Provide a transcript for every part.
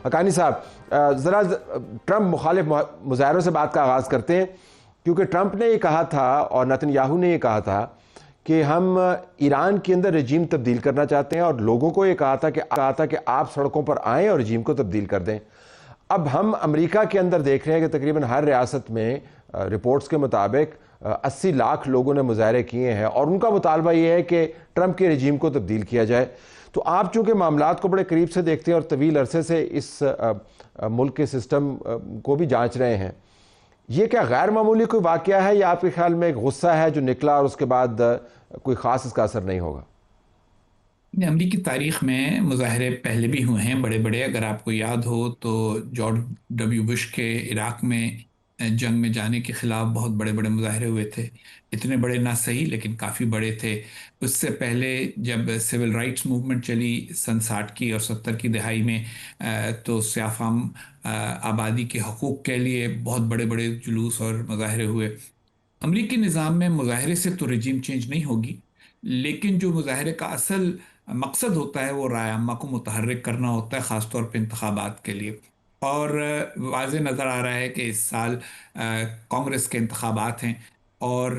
حقانی صاحب ذرا ٹرمپ مخالف مظاہروں سے بات کا آغاز کرتے ہیں، کیونکہ ٹرمپ نے یہ کہا تھا اور نتن یاہو نے یہ کہا تھا کہ ہم ایران کے اندر رجیم تبدیل کرنا چاہتے ہیں، اور لوگوں کو یہ کہا تھا کہ آپ سڑکوں پر آئیں اور رجیم کو تبدیل کر دیں۔ اب ہم امریکہ کے اندر دیکھ رہے ہیں کہ تقریباً ہر ریاست میں رپورٹس کے مطابق 80 لاکھ لوگوں نے مظاہرے کیے ہیں، اور ان کا مطالبہ یہ ہے کہ ٹرمپ کے رجیم کو تبدیل کیا جائے۔ تو آپ چونکہ معاملات کو بڑے قریب سے دیکھتے ہیں اور طویل عرصے سے اس ملک کے سسٹم کو بھی جانچ رہے ہیں، یہ کیا غیر معمولی کوئی واقعہ ہے یا آپ کے خیال میں ایک غصہ ہے جو نکلا اور اس کے بعد کوئی خاص اس کا اثر نہیں ہوگا؟ امریکی تاریخ میں مظاہرے پہلے بھی ہوئے ہیں بڑے بڑے. اگر آپ کو یاد ہو تو جارج ڈبلیو بش کے عراق میں جنگ میں جانے کے خلاف بہت بڑے بڑے مظاہرے ہوئے تھے. اتنے بڑے نہ صحیح لیکن کافی بڑے تھے. اس سے پہلے جب سول رائٹس موومنٹ چلی سن 60 کی اور 70 کی دہائی میں، تو سیاہ فام آبادی کے حقوق کے لیے بہت بڑے بڑے جلوس اور مظاہرے ہوئے. امریکی نظام میں مظاہرے سے تو رجیم چینج نہیں ہوگی، لیکن جو مظاہرے کا اصل مقصد ہوتا ہے وہ رائے عامہ کو متحرک کرنا ہوتا ہے، خاص طور پہ انتخابات کے لیے. اور واضح نظر آ رہا ہے کہ اس سال کانگریس کے انتخابات ہیں، اور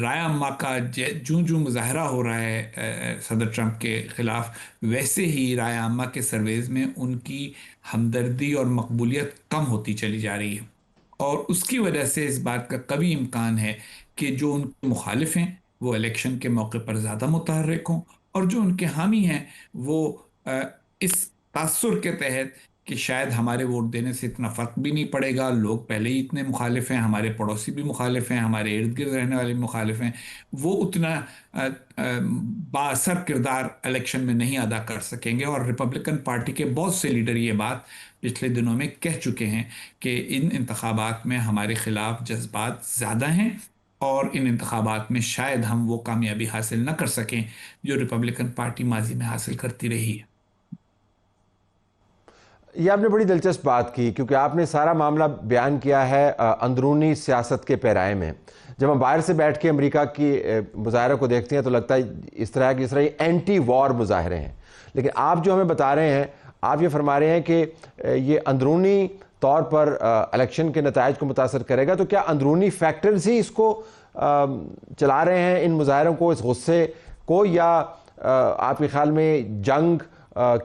رائے عامہ کا جوں جوں مظاہرہ ہو رہا ہے صدر ٹرمپ کے خلاف، ویسے ہی رائے عامہ کے سرویز میں ان کی ہمدردی اور مقبولیت کم ہوتی چلی جا رہی ہے. اور اس کی وجہ سے اس بات کا کبھی امکان ہے کہ جو ان کے مخالف ہیں وہ الیکشن کے موقع پر زیادہ متحرک ہوں، اور جو ان کے حامی ہیں وہ اس تاثر کے تحت کہ شاید ہمارے ووٹ دینے سے اتنا فرق بھی نہیں پڑے گا، لوگ پہلے ہی اتنے مخالف ہیں، ہمارے پڑوسی بھی مخالف ہیں، ہمارے ارد گرد رہنے والے بھی مخالف ہیں، وہ اتنا بااثر کردار الیکشن میں نہیں ادا کر سکیں گے. اور ریپبلکن پارٹی کے بہت سے لیڈر یہ بات پچھلے دنوں میں کہہ چکے ہیں کہ ان انتخابات میں ہمارے خلاف جذبات زیادہ ہیں، اور ان انتخابات میں شاید ہم وہ کامیابی حاصل نہ کر سکیں جو ریپبلکن پارٹی ماضی میں حاصل کرتی رہی ہے. یہ آپ نے بڑی دلچسپ بات کی، کیونکہ آپ نے سارا معاملہ بیان کیا ہے اندرونی سیاست کے پیرائے میں. جب ہم باہر سے بیٹھ کے امریکہ کی مظاہروں کو دیکھتے ہیں تو لگتا ہے اس طرح یہ اینٹی وار مظاہرے ہیں، لیکن آپ جو ہمیں بتا رہے ہیں، آپ یہ فرما رہے ہیں کہ یہ اندرونی طور پر الیکشن کے نتائج کو متاثر کرے گا. تو کیا اندرونی فیکٹرز ہی اس کو چلا رہے ہیں، ان مظاہروں کو، اس غصے کو، یا آپ کے خیال میں جنگ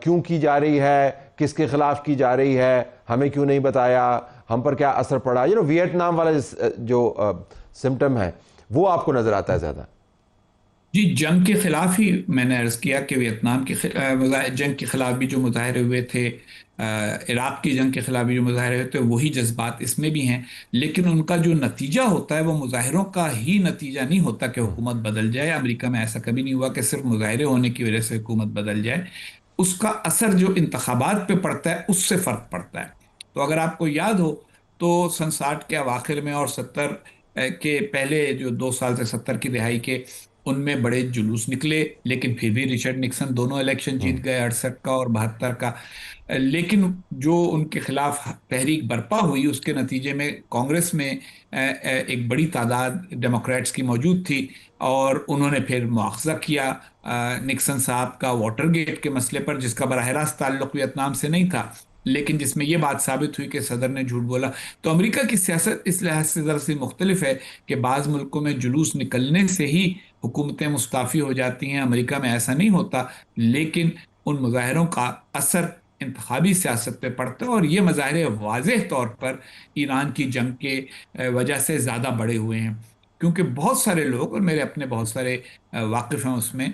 کیوں کی جا رہی ہے، کس کے خلاف کی جا رہی ہے، ہمیں کیوں نہیں بتایا، ہم پر کیا اثر پڑا، ویتنام والا جو سمٹم ہے وہ آپ کو نظر آتا ہے زیادہ؟ جی، جنگ کے خلاف ہی میں نے عرض کیا کہ ویتنام کی جنگ کے خلاف بھی جو مظاہرے ہوئے تھے، عراق کی جنگ کے خلاف بھی جو مظاہرے ہوئے تھے، وہی جذبات اس میں بھی ہیں. لیکن ان کا جو نتیجہ ہوتا ہے وہ مظاہروں کا ہی نتیجہ نہیں ہوتا کہ حکومت بدل جائے. امریکہ میں ایسا کبھی نہیں ہوا کہ صرف مظاہرے ہونے کی وجہ سے حکومت بدل جائے. اس کا اثر جو انتخابات پہ پڑتا ہے اس سے فرق پڑتا ہے. تو اگر آپ کو یاد ہو تو سن 60 کے اواخر میں اور 70 کے پہلے جو 2 سال سے 70 کی دہائی کے، ان میں بڑے جلوس نکلے، لیکن پھر بھی رچرڈ نکسن دونوں الیکشن جیت گئے، 68 کا اور 72 کا. لیکن جو ان کے خلاف تحریک برپا ہوئی اس کے نتیجے میں کانگریس میں ایک بڑی تعداد ڈیموکریٹس کی موجود تھی، اور انہوں نے پھر مواخذہ کیا نکسن صاحب کا واٹر گیٹ کے مسئلے پر، جس کا براہ راست تعلق ویتنام سے نہیں تھا، لیکن جس میں یہ بات ثابت ہوئی کہ صدر نے جھوٹ بولا. تو امریکہ کی سیاست اس لحاظ سے ذرا سی مختلف ہے کہ بعض ملکوں میں جلوس نکلنے سے ہی حکومتیں مستعفی ہو جاتی ہیں، امریکہ میں ایسا نہیں ہوتا. لیکن ان مظاہروں کا اثر انتخابی سیاست پہ پڑتا ہے، اور یہ مظاہرے واضح طور پر ایران کی جنگ کے وجہ سے زیادہ بڑے ہوئے ہیں. کیونکہ بہت سارے لوگ، اور میرے اپنے بہت سارے واقف ہیں اس میں،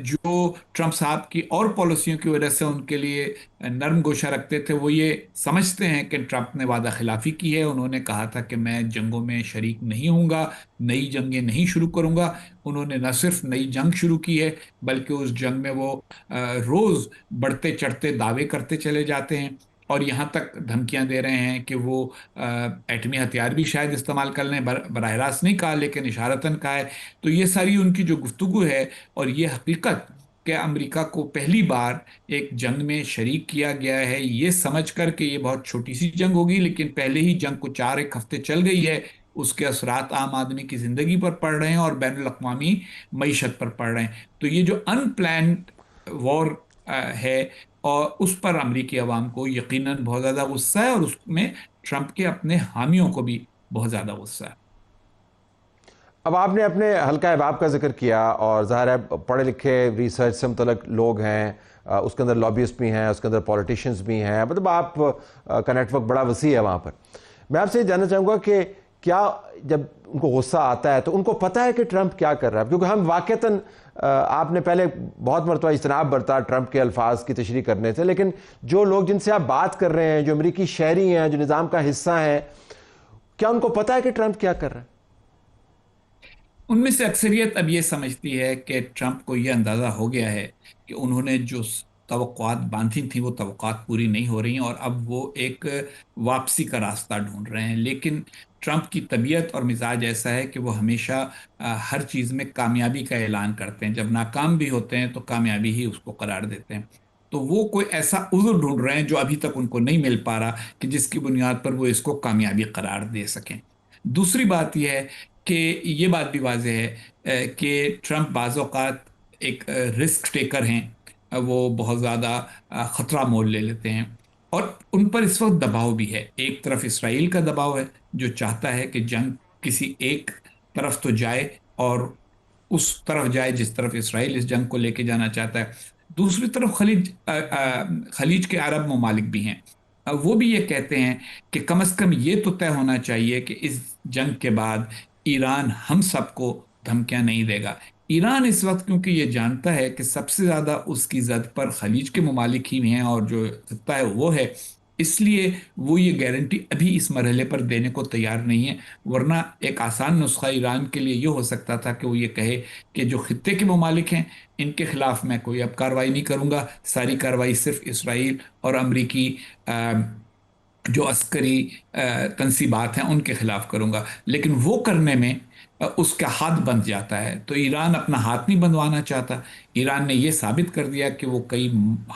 جو ٹرمپ صاحب کی اور پالیسیوں کی وجہ سے ان کے لیے نرم گوشہ رکھتے تھے، وہ یہ سمجھتے ہیں کہ ٹرمپ نے وعدہ خلافی کی ہے. انہوں نے کہا تھا کہ میں جنگوں میں شریک نہیں ہوں گا، نئی جنگیں نہیں شروع کروں گا. انہوں نے نہ صرف نئی جنگ شروع کی ہے بلکہ اس جنگ میں وہ روز بڑھتے چڑھتے دعوے کرتے چلے جاتے ہیں، اور یہاں تک دھمکیاں دے رہے ہیں کہ وہ ایٹمی ہتھیار بھی شاید استعمال کر لیں. براہ راست نہیں کہا لیکن اشارتاً کہا ہے. تو یہ ساری ان کی جو گفتگو ہے، اور یہ حقیقت کہ امریکہ کو پہلی بار ایک جنگ میں شریک کیا گیا ہے یہ سمجھ کر کہ یہ بہت چھوٹی سی جنگ ہوگی لیکن پہلے ہی جنگ کو 4 ایک ہفتے چل گئی ہے، اس کے اثرات عام آدمی کی زندگی پر پڑ رہے ہیں اور بین الاقوامی معیشت پر پڑ رہے ہیں. تو یہ جو ان پلانڈ وار ہے، اور اس پر امریکی عوام کو یقیناً بہت زیادہ غصہ ہے، اور اس میں ٹرمپ کے اپنے حامیوں کو بھی بہت زیادہ غصہ ہے۔ اب آپ نے اپنے حلقہ احباب کا ذکر کیا، اور ظاہر ہے پڑھے لکھے ریسرچ سے متعلق لوگ ہیں، اس کے اندر لابیسٹ بھی ہیں، اس کے اندر پولیٹیشنز بھی ہیں، مطلب آپ کا نیٹ ورک بڑا وسیع ہے وہاں پر۔ میں آپ سے یہ جاننا چاہوں گا کہ کیا جب ان کو غصہ آتا ہے تو ان کو پتہ ہے کہ ٹرمپ کیا کر رہا ہے؟ کیونکہ ہم واقعتاً آپ نے پہلے بہت مرتبہ اجتناب برتا ٹرمپ کے الفاظ کی تشریح کرنے سے، لیکن جو لوگ جن سے آپ بات کر رہے ہیں، جو امریکی شہری ہیں، جو نظام کا حصہ ہیں، کیا ان کو پتہ ہے کہ ٹرمپ کیا کر رہا ہے؟ ان میں سے اکثریت اب یہ سمجھتی ہے کہ ٹرمپ کو یہ اندازہ ہو گیا ہے کہ انہوں نے جو توقعات باندھی تھیں وہ توقعات پوری نہیں ہو رہی ہیں، اور اب وہ ایک واپسی کا راستہ ڈھونڈ رہے ہیں۔ لیکن ٹرمپ کی طبیعت اور مزاج ایسا ہے کہ وہ ہمیشہ ہر چیز میں کامیابی کا اعلان کرتے ہیں، جب ناکام بھی ہوتے ہیں تو کامیابی ہی اس کو قرار دیتے ہیں۔ تو وہ کوئی ایسا عذر ڈھونڈ رہے ہیں جو ابھی تک ان کو نہیں مل پا رہا کہ جس کی بنیاد پر وہ اس کو کامیابی قرار دے سکیں۔ دوسری بات یہ ہے کہ یہ بات بھی واضح ہے کہ ٹرمپ بعض اوقات ایک رسک ٹیکر ہیں، وہ بہت زیادہ خطرہ مول لے لیتے ہیں، اور ان پر اس وقت دباؤ بھی ہے۔ ایک طرف اسرائیل کا دباؤ ہے جو چاہتا ہے کہ جنگ کسی ایک طرف تو جائے، اور اس طرف جائے جس طرف اسرائیل اس جنگ کو لے کے جانا چاہتا ہے۔ دوسری طرف خلیج کے عرب ممالک بھی ہیں، وہ بھی یہ کہتے ہیں کہ کم از کم یہ تو طے ہونا چاہیے کہ اس جنگ کے بعد ایران ہم سب کو دھمکیاں نہیں دے گا۔ ایران اس وقت کیونکہ یہ جانتا ہے کہ سب سے زیادہ اس کی زد پر خلیج کے ممالک ہی ہیں، اور جو خطہ ہے وہ ہے، اس لیے وہ یہ گارنٹی ابھی اس مرحلے پر دینے کو تیار نہیں ہے۔ ورنہ ایک آسان نسخہ ایران کے لیے یہ ہو سکتا تھا کہ وہ یہ کہے کہ جو خطے کے ممالک ہیں ان کے خلاف میں کوئی اب کارروائی نہیں کروں گا، ساری کارروائی صرف اسرائیل اور امریکی جو عسکری تنصیبات ہیں ان کے خلاف کروں گا۔ لیکن وہ کرنے میں اس کا ہاتھ بندھ جاتا ہے، تو ایران اپنا ہاتھ نہیں بندھوانا چاہتا۔ ایران نے یہ ثابت کر دیا کہ وہ کئی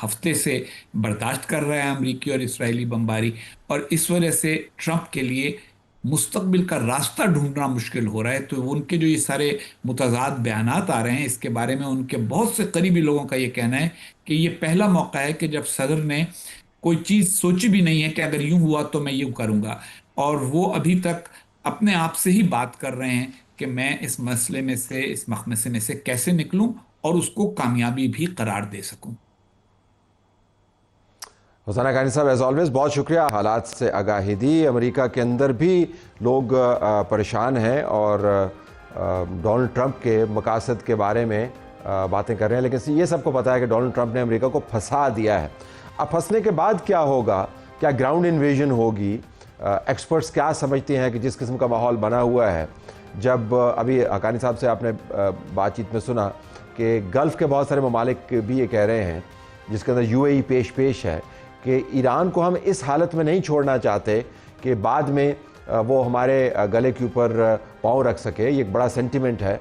ہفتے سے برداشت کر رہا ہے امریکی اور اسرائیلی بمباری، اور اس وجہ سے ٹرمپ کے لیے مستقبل کا راستہ ڈھونڈنا مشکل ہو رہا ہے۔ تو ان کے جو یہ سارے متضاد بیانات آ رہے ہیں اس کے بارے میں ان کے بہت سے قریبی لوگوں کا یہ کہنا ہے کہ یہ پہلا موقع ہے کہ جب صدر نے کوئی چیز سوچی بھی نہیں ہے کہ اگر یوں ہوا تو میں یوں کروں گا، اور وہ ابھی تک اپنے آپ سے ہی بات کر رہے ہیں کہ میں اس مسئلے میں سے، اس مخمصے میں سے کیسے نکلوں اور اس کو کامیابی بھی قرار دے سکوں۔ حسین حقانی صاحب ایز آلویز بہت شکریہ، حالات سے آگاہی دی۔ امریکہ کے اندر بھی لوگ پریشان ہیں اور ڈونلڈ ٹرمپ کے مقاصد کے بارے میں باتیں کر رہے ہیں، لیکن یہ سب کو پتہ ہے کہ ڈونلڈ ٹرمپ نے امریکہ کو پھنسا دیا ہے۔ اب پھنسنے کے بعد کیا ہوگا؟ کیا گراؤنڈ انویژن ہوگی؟ ایکسپرٹس کیا سمجھتے ہیں کہ جس قسم کا ماحول بنا ہوا ہے، جب ابھی حقانی صاحب سے آپ نے بات چیت میں سنا کہ گلف کے بہت سارے ممالک بھی یہ کہہ رہے ہیں، جس کے اندر UAE پیش ہے کہ ایران کو ہم اس حالت میں نہیں چھوڑنا چاہتے کہ بعد میں وہ ہمارے گلے کے اوپر پاؤں رکھ سکے۔ یہ ایک بڑا سینٹیمنٹ ہے۔